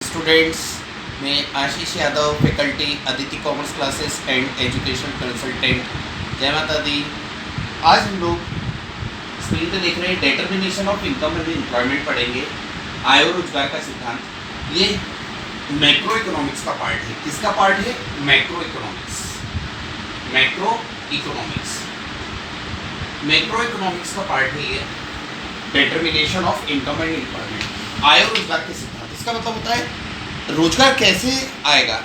Students, मैं Ashish Yadav, faculty Aditi commerce classes and education consultant. जय माता दी। आज हम लोग स्क्रीन पे देख रहे हैं determination of income and employment पढ़ेंगे, आय और रोजगार का सिद्धांत। ये मैक्रो इकोनॉमिक्स का पार्ट है। किसका पार्ट है? Macroeconomics. Macroeconomics macroeconomics का पार्ट है ये, determination of income and employment, आय और रोजगार के सिद्धांत। इसका मतलब होता है रोजगार कैसे आएगा।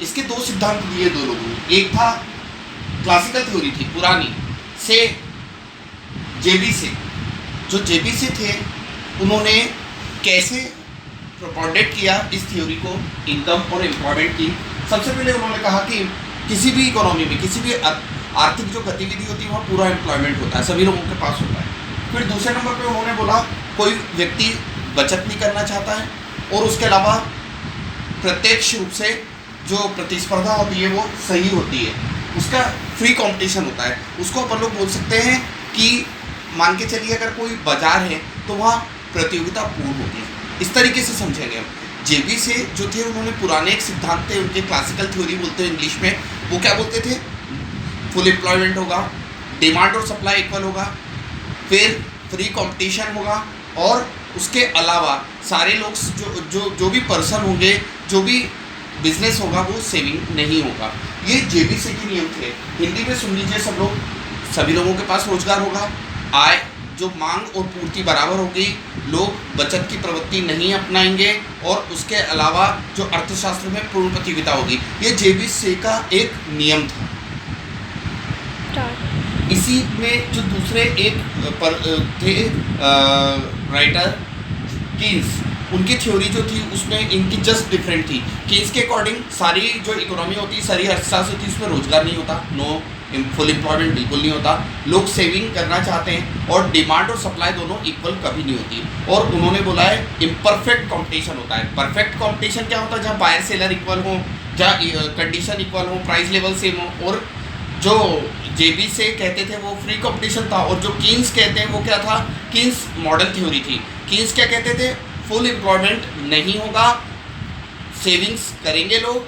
इसके दो सिद्धांत दिए दो लोगों ने। एक था क्लासिकल थ्योरी थी पुरानी से, जेबी से। जो जेबी से थे उन्होंने कैसे प्रोपोगेट किया इस थ्योरी को, इनकम और एम्प्लॉयमेंट की। सबसे पहले उन्होंने कहा कि किसी भी इकोनॉमी में, किसी भी आर्थिक जो गतिविधि होती है वहाँ पूरा एम्प्लॉयमेंट होता है, सभी लोगों के पास होता है। फिर दूसरे नंबर पे उन्होंने बोला कोई व्यक्ति बचत नहीं करना चाहता है और उसके अलावा प्रत्यक्ष रूप से जो प्रतिस्पर्धा होती है वो सही होती है, उसका फ्री कंपटीशन होता है। उसको अपन लोग बोल सकते हैं कि मान के चलिए अगर कोई बाजार है तो वहाँ प्रतियोगिता पूर्ण होती है। इस तरीके से समझेंगे हम। जेबी से जो थे उन्होंने पुराने एक सिद्धांत थे, उनके क्लासिकल थ्योरी बोलते हैं इंग्लिश में। वो क्या बोलते थे? फुल एम्प्लॉयमेंट होगा, डिमांड और सप्लाई इक्वल होगा, फिर फ्री कंपटीशन होगा और उसके अलावा सारे लोग जो भी पर्सन होंगे, जो भी बिजनेस होगा वो सेविंग नहीं होगा। ये जेबीसी के नियम थे। हिंदी में सुन लीजिए सब लोग। सभी लोगों के पास रोजगार होगा, आय जो मांग और पूर्ति बराबर होगी, लोग बचत की प्रवृत्ति नहीं अपनाएंगे और उसके अलावा जो अर्थशास्त्र में पूर्ण प्रतियोगिता होगी। ये जेबीसी का एक नियम था। इसी में जो दूसरे एक थे राइटर कीन्स, उनकी थ्योरी जो थी उसमें इनकी जस्ट डिफरेंट थी। कीन्स के अकॉर्डिंग सारी जो इकोनॉमी होती है, सारी अर्थशास्त्र होती है, उसमें रोजगार नहीं होता, नो फुल एम्प्लॉयमेंट बिल्कुल नहीं होता। लोग सेविंग करना चाहते हैं और डिमांड और सप्लाई दोनों इक्वल कभी नहीं होती। और उन्होंने बोला है इम्परफेक्ट कॉम्पिटिशन होता है। परफेक्ट कॉम्पिटिशन क्या होता है? जहाँ बायर सेलर इक्वल हो, जहाँ कंडीशन इक्वल हो, प्राइस लेवल सेम हो। और जो जेबी से कहते थे वो फ्री कंपटीशन था, और जो कीन्स कहते हैं वो क्या था? कीन्स मॉडर्न थ्योरी थी। कीन्स क्या कहते थे? फुल एम्प्लॉयमेंट नहीं होगा, सेविंग्स करेंगे लोग,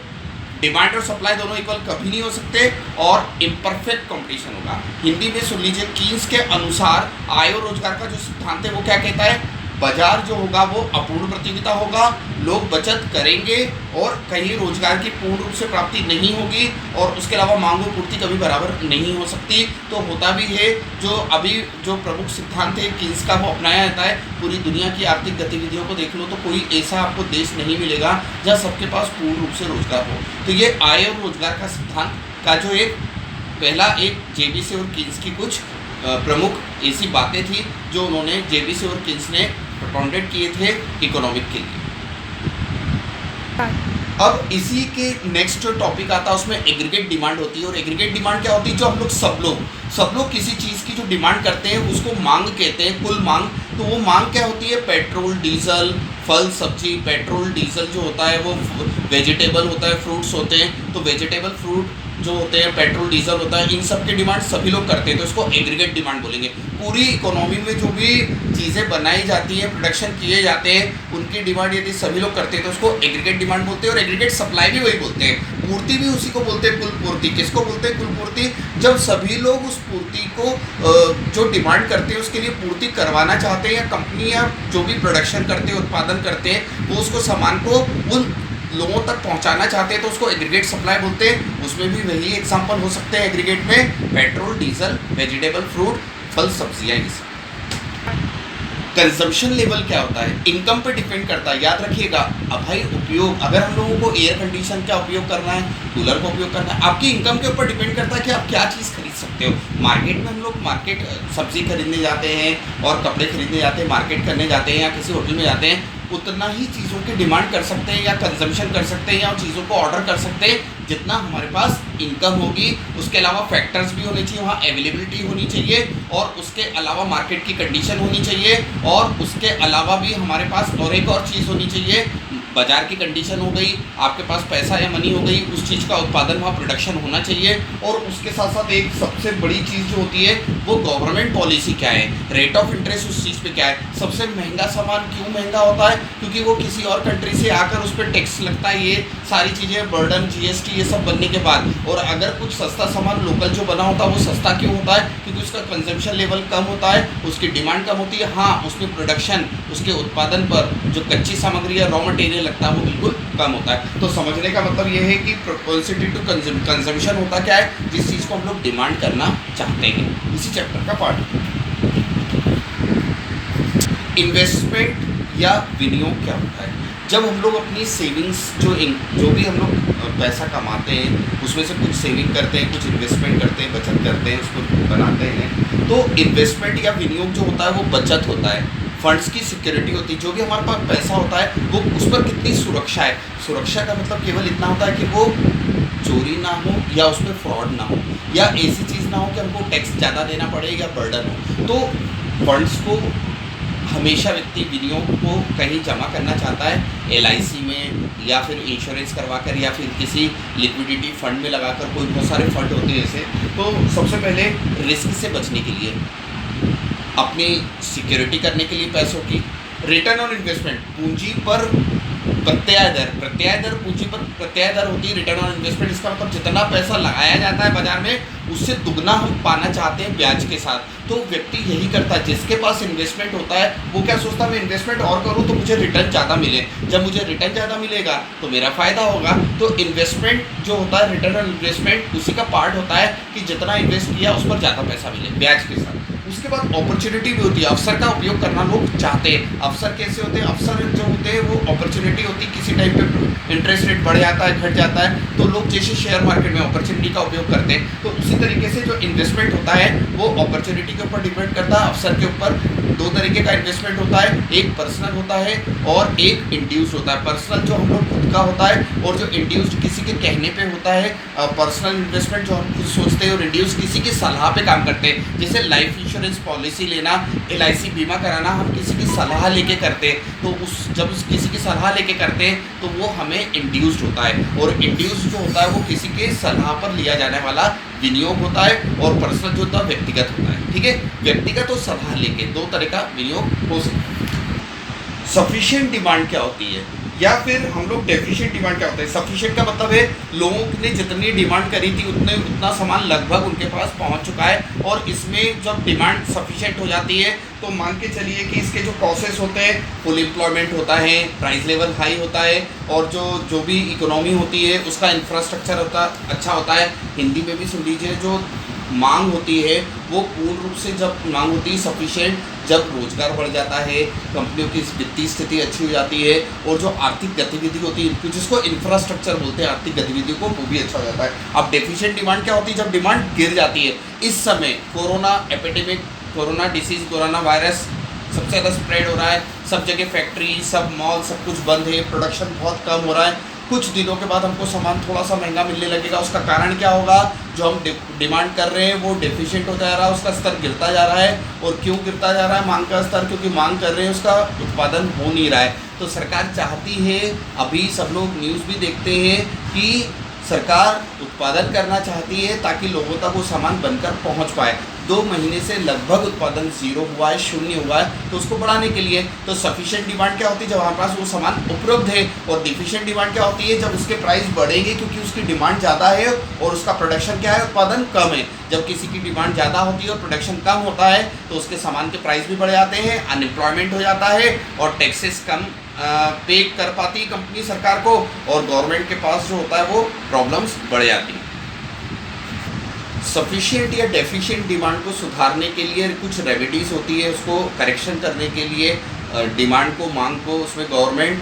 डिमांड और सप्लाई दोनों इक्वल कभी नहीं हो सकते, और इम्परफेक्ट कंपटीशन होगा। हिंदी में सुन लीजिए, कीन्स के अनुसार आय और रोजगार का जो सिद्धांत है वो क्या कहता है? बाजार जो होगा वो अपूर्ण प्रतियोगिता होगा, लोग बचत करेंगे और कहीं रोजगार की पूर्ण रूप से प्राप्ति नहीं होगी, और उसके अलावा मांग और पूर्ति कभी बराबर नहीं हो सकती। तो होता भी है जो अभी जो प्रमुख सिद्धांत है कीन्स का वो अपनाया जाता है। पूरी दुनिया की आर्थिक गतिविधियों को देख लो तो कोई ऐसा आपको देश नहीं मिलेगा जहाँ सबके पास पूर्ण रूप से रोजगार हो। तो ये आय और रोजगार का सिद्धांत का जो एक पहला एक जेबीसी और कीन्स की कुछ प्रमुख ऐसी बातें थी जो उन्होंने जेबीसी और कीन्स ने प्रोपोगेट किए थे इकोनॉमिक के लिए। अब इसी के नेक्स्ट जो टॉपिक आता है उसमें एग्रीगेट डिमांड होती है। और एग्रीगेट डिमांड क्या होती है? जो हम लोग सब लोग किसी चीज़ की जो डिमांड करते हैं उसको मांग कहते हैं, कुल मांग। तो वो मांग क्या होती है? पेट्रोल, डीजल, फल सब्जी। पेट्रोल डीजल जो होता है वो वेजिटेबल होता है, फ्रूट्स होते हैं। तो वेजिटेबल फ्रूट जो होते हैं, पेट्रोल डीजल होता है, इन सब की डिमांड सभी लोग करते हैं, तो इसको एग्रीगेट डिमांड बोलेंगे। पूरी इकोनॉमी में जो भी चीज़ें बनाई जाती हैं, प्रोडक्शन किए जाते हैं, उनकी डिमांड यदि सभी लोग करते हैं तो उसको एग्रीगेट डिमांड बोलते हैं। और एग्रीगेट सप्लाई भी वही बोलते हैं, पूर्ति भी उसी को बोलते हैं, कुल पूर्ति। किसको बोलते हैं? कुल पूर्ति। जब सभी लोग उस पूर्ति को जो डिमांड करते हैं उसके लिए पूर्ति करवाना चाहते हैं, या कंपनी या जो भी प्रोडक्शन करते हैं, उत्पादन करते हैं, वो उसको सामान को उन लोगों तक पहुंचाना चाहते हैं, तो उसको एग्रीगेट सप्लाई बोलते हैं। उसमें भी वही एग्जांपल हो सकते हैं एग्रीगेट में, पेट्रोल, डीजल, वेजिटेबल, फ्रूट, फल सब्जियां। कंजम्पशन लेवल क्या होता है? इनकम पे डिपेंड करता है, याद रखिएगा। अब भाई उपयोग, अगर हम लोगों को एयर कंडीशन का उपयोग करना है, कूलर का उपयोग करना है, आपकी इनकम के ऊपर डिपेंड करता है कि आप क्या चीज़ खरीद सकते हो। मार्केट में हम लोग सब्जी खरीदने जाते हैं और कपड़े खरीदने जाते हैं, मार्केट करने जाते हैं या किसी होटल में जाते हैं, उतना ही चीज़ों की डिमांड कर सकते हैं या कंजम्पशन कर सकते हैं या चीज़ों को ऑर्डर कर सकते हैं जितना हमारे पास इनकम होगी। उसके अलावा फैक्टर्स भी होने चाहिए, वहाँ अवेलेबिलिटी होनी चाहिए, और उसके अलावा मार्केट की कंडीशन होनी चाहिए, और उसके अलावा भी हमारे पास और एक और चीज़ होनी चाहिए, बाजार की कंडीशन हो गई, आपके पास पैसा या मनी हो गई, उस चीज़ का उत्पादन वहाँ प्रोडक्शन होना चाहिए। और उसके साथ साथ एक सबसे बड़ी चीज़ जो होती है वो गवर्नमेंट पॉलिसी क्या है, रेट ऑफ इंटरेस्ट उस चीज़ पे क्या है। सबसे महंगा सामान क्यों महंगा होता है, क्योंकि वो किसी और कंट्री से आकर उस पर टैक्स लगता है, ये सारी चीज़ें बर्डन जीएसटी ये सब बनने के बाद। और अगर कुछ सस्ता सामान लोकल जो बना होता है वो सस्ता क्यों होता है, क्योंकि उसका कंजम्पशन लेवल कम होता है, उसकी डिमांड कम होती है। हाँ, उसमें प्रोडक्शन, उसके उत्पादन पर जो कच्ची सामग्री या रॉ मटेरियल लगता है वो बिल्कुल कम होता है। तो समझने का मतलब ये है कि प्रोपेंसिटी टू कंजम्पशन होता क्या है, जिस चीज़ को हम लोग डिमांड करना चाहते हैं। इसी चैप्टर का पार्ट। इन्वेस्टमेंट या विनियोग क्या होता है। जब हम लोग अपनी सेविंग्स जो भी हम लोग पैसा कमाते हैं उसमें से कुछ सेविंग करते हैं, कुछ इन्वेस्टमेंट करते हैं, बचत करते हैं, उसको बनाते हैं। तो इन्वेस्टमेंट या विनियोग जो होता है वो बचत होता है, फंड्स की सिक्योरिटी होती है। जो भी हमारे पास पैसा होता है वो उस पर कितनी सुरक्षा है। सुरक्षा का मतलब केवल इतना होता है कि वो चोरी ना हो या उसमें फ्रॉड ना हो या ऐसी चीज़ ना हो कि हमको टैक्स ज़्यादा देना पड़े या बर्डन हो। तो फंड्स को हमेशा व्यक्ति विनियोग को कहीं जमा करना चाहता है, एलआईसी में या फिर इंश्योरेंस करवा कर या फिर किसी लिक्विडिटी फंड में लगाकर। कोई बहुत सारे फंड होते हैं ऐसे। तो सबसे पहले रिस्क से बचने के लिए, अपनी सिक्योरिटी करने के लिए पैसों की, रिटर्न ऑन इन्वेस्टमेंट, पूंजी पर प्रत्याय दर पूंजी पर प्रत्याय दर होती है रिटर्न ऑन इन्वेस्टमेंट। इसका मतलब जितना पैसा लगाया जाता है बाजार में उससे दुगना हम पाना चाहते हैं ब्याज के साथ। तो व्यक्ति यही करता है, जिसके पास इन्वेस्टमेंट होता है वो क्या सोचता है, मैं इन्वेस्टमेंट और करूँ तो मुझे रिटर्न ज़्यादा मिले, जब मुझे रिटर्न ज़्यादा मिलेगा तो मेरा फ़ायदा होगा। तो इन्वेस्टमेंट जो होता है, रिटर्न ऑन इन्वेस्टमेंट, उसी का पार्ट होता है कि जितना इन्वेस्ट किया उस पर ज़्यादा पैसा मिले ब्याज के साथ। उसके बाद अपॉर्चुनिटी भी होती है, अवसर का उपयोग करना लोग चाहते हैं। अवसर कैसे होते हैं, अवसर जो होते हैं वो अपॉर्चुनिटी होती है, किसी टाइम पे इंटरेस्ट रेट बढ़ जाता है, घट जाता है, तो लोग जैसे शेयर मार्केट में अपॉर्चुनिटी का उपयोग करते हैं। तो उसी तरीके से जो इन्वेस्टमेंट होता है वो अपॉर्चुनिटी के ऊपर डिपेंड करता है, अवसर के ऊपर। दो तरीके का इन्वेस्टमेंट होता है, एक पर्सनल होता है और एक इंड्यूस्ड होता है। पर्सनल जो हम लोग खुद का होता है और जो इंड्यूस्ड किसी के कहने पे होता है। पर्सनल इन्वेस्टमेंट जो हम खुद सोचते हैं और इंड्यूस्ड किसी की सलाह पे काम करते हैं। जैसे लाइफ इंश्योरेंस पॉलिसी लेना, एलआईसी बीमा कराना हम किसी की सलाह लेके करते हैं। तो जब किसी की सलाह लेके करते हैं तो वो हमें इंड्यूस्ड होता है। और इंड्यूस्ड जो होता है वो किसी के सलाह पर लिया जाने वाला विनियोग होता है। और पर्सनल जो होता है व्यक्तिगत होता है। ठीक है, व्यक्तिगत और सलाह लेके दो तरह का विनियोग हो सकता है। सफिशिएंट डिमांड क्या होती है या फिर हम लोग डेफिशिएंट डिमांड क्या होता है। सफिशिएंट का मतलब है लोगों ने जितनी डिमांड करी थी उतना सामान लगभग उनके पास पहुंच चुका है। और इसमें जब डिमांड सफिशिएंट हो जाती है तो मान के चलिए कि इसके जो कॉसेस होते हैं, फुल एम्प्लॉयमेंट होता है, प्राइस लेवल हाई होता है और जो भी इकोनॉमी होती है उसका इंफ्रास्ट्रक्चर अच्छा होता है। हिंदी में भी सुन लीजिए, जो मांग होती है वो पूर्ण रूप से जब मांग होती है सफिशिएंट, जब रोजगार बढ़ जाता है, कंपनियों की वित्तीय स्थिति अच्छी हो जाती है और जो आर्थिक गतिविधि होती है जिसको इंफ्रास्ट्रक्चर बोलते हैं आर्थिक गतिविधियों को, वो भी अच्छा हो जाता है। अब डेफिशिएंट डिमांड क्या होती है, जब डिमांड गिर जाती है। इस समय corona epidemic, corona disease, corona virus सबसे ज़्यादा स्प्रेड हो रहा है। सब जगह फैक्ट्री, सब मॉल, सब कुछ बंद है, प्रोडक्शन बहुत कम हो रहा है। कुछ दिनों के बाद हमको सामान थोड़ा सा महंगा मिलने लगेगा। उसका कारण क्या होगा, जो हम डिमांड कर रहे हैं वो डेफिशिएंट होता जा रहा है, उसका स्तर गिरता जा रहा है। और क्यों गिरता जा रहा है मांग का स्तर, क्योंकि मांग कर रहे हैं उसका उत्पादन हो नहीं रहा है। तो सरकार चाहती है, अभी सब लोग न्यूज़ भी देखते हैं कि सरकार उत्पादन करना चाहती है ताकि लोगों तक वो सामान बनकर पहुंच पाए। 2 महीने से लगभग उत्पादन जीरो हुआ है, शून्य हुआ है, तो उसको बढ़ाने के लिए। तो सफिशिएंट डिमांड क्या होती है, जब हमारे पास वो सामान उपलब्ध है। और डिफिशिएंट डिमांड क्या होती है, जब उसके प्राइस बढ़ेंगे क्योंकि उसकी डिमांड ज़्यादा है और उसका प्रोडक्शन क्या है, उत्पादन कम है। जब किसी की डिमांड ज़्यादा होती है और प्रोडक्शन कम होता है तो उसके सामान के प्राइस भी बढ़ जाते हैं, अनएम्प्लॉयमेंट हो जाता है और टैक्सेस कम पे कर पाती है कंपनी सरकार को, और गवर्नमेंट के पास जो होता है वो प्रॉब्लम्स बढ़ जाती हैं। सफिशिएंट या डेफिशिएंट डिमांड को सुधारने के लिए कुछ रेमेडीज़ होती है, उसको करेक्शन करने के लिए डिमांड को, मांग को, उसमें गवर्नमेंट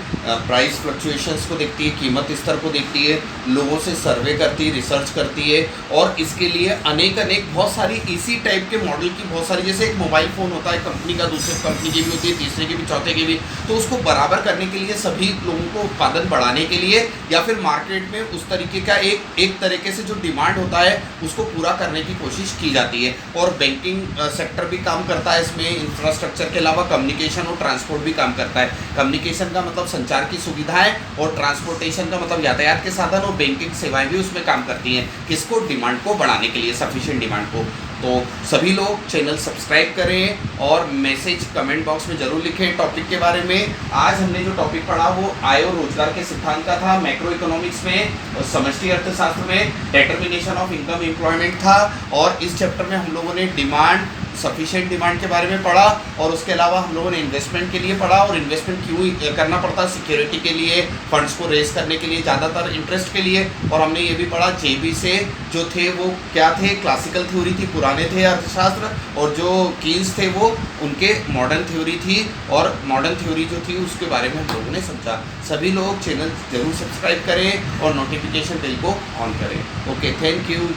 प्राइस फ्लक्चुएशंस को देखती है, कीमत स्तर को देखती है, लोगों से सर्वे करती है, रिसर्च करती है। और इसके लिए अनेक बहुत सारी इसी टाइप के मॉडल की बहुत सारी, जैसे एक मोबाइल फ़ोन होता है कंपनी का, दूसरे कंपनी की भी होती है, तीसरे की भी, चौथे की भी। तो उसको बराबर करने के लिए, सभी लोगों को उत्पादन बढ़ाने के लिए, या फिर मार्केट में उस तरीके का एक तरीके से जो डिमांड होता है उसको पूरा करने की कोशिश की जाती है। और बैंकिंग सेक्टर भी काम करता है इसमें, इंफ्रास्ट्रक्चर के अलावा कम्युनिकेशन और ट्रांसपोर्ट भी काम करता है। कम्युनिकेशन का मतलब संचार की सुविधाएं, और ट्रांसपोर्टेशन का मतलब यातायात के साधन, और बैंकिंग सेवाएं भी उसमें काम करती हैं। किसको? डिमांड को बढ़ाने के लिए, सफिशिएंट डिमांड को। तो सभी लोग चैनल सब्सक्राइब करें और मैसेज कमेंट बॉक्स में जरूर लिखें टॉपिक के बारे में। आज हमने जो टॉपिक पढ़ा वो आय और रोजगार के सिद्धांत का था, मैक्रो इकोनॉमिक्स में और समष्टि अर्थशास्त्र में डिटर्मिनेशन ऑफ इनकम एम्प्लॉयमेंट था। और इस चैप्टर में हम लोगों ने डिमांड, सफिशिएंट डिमांड के बारे में पढ़ा, और उसके अलावा हम लोगों ने इन्वेस्टमेंट के लिए पढ़ा, और इन्वेस्टमेंट क्यों करना पड़ता, सिक्योरिटी के लिए, फंड्स को रेज करने के लिए, ज़्यादातर इंटरेस्ट के लिए। और हमने ये भी पढ़ा जेबी से जो थे वो क्या थे, क्लासिकल थ्योरी थी, पुराने थे अर्थशास्त्र, और जो कीन्स थे वो उनके मॉडर्न थ्योरी थी, और मॉडर्न थ्योरी जो थी उसके बारे में हम लोगों ने समझा। सभी लोग चैनल जरूर सब्सक्राइब करें और नोटिफिकेशन बेल को ऑन करें। Okay, thank you.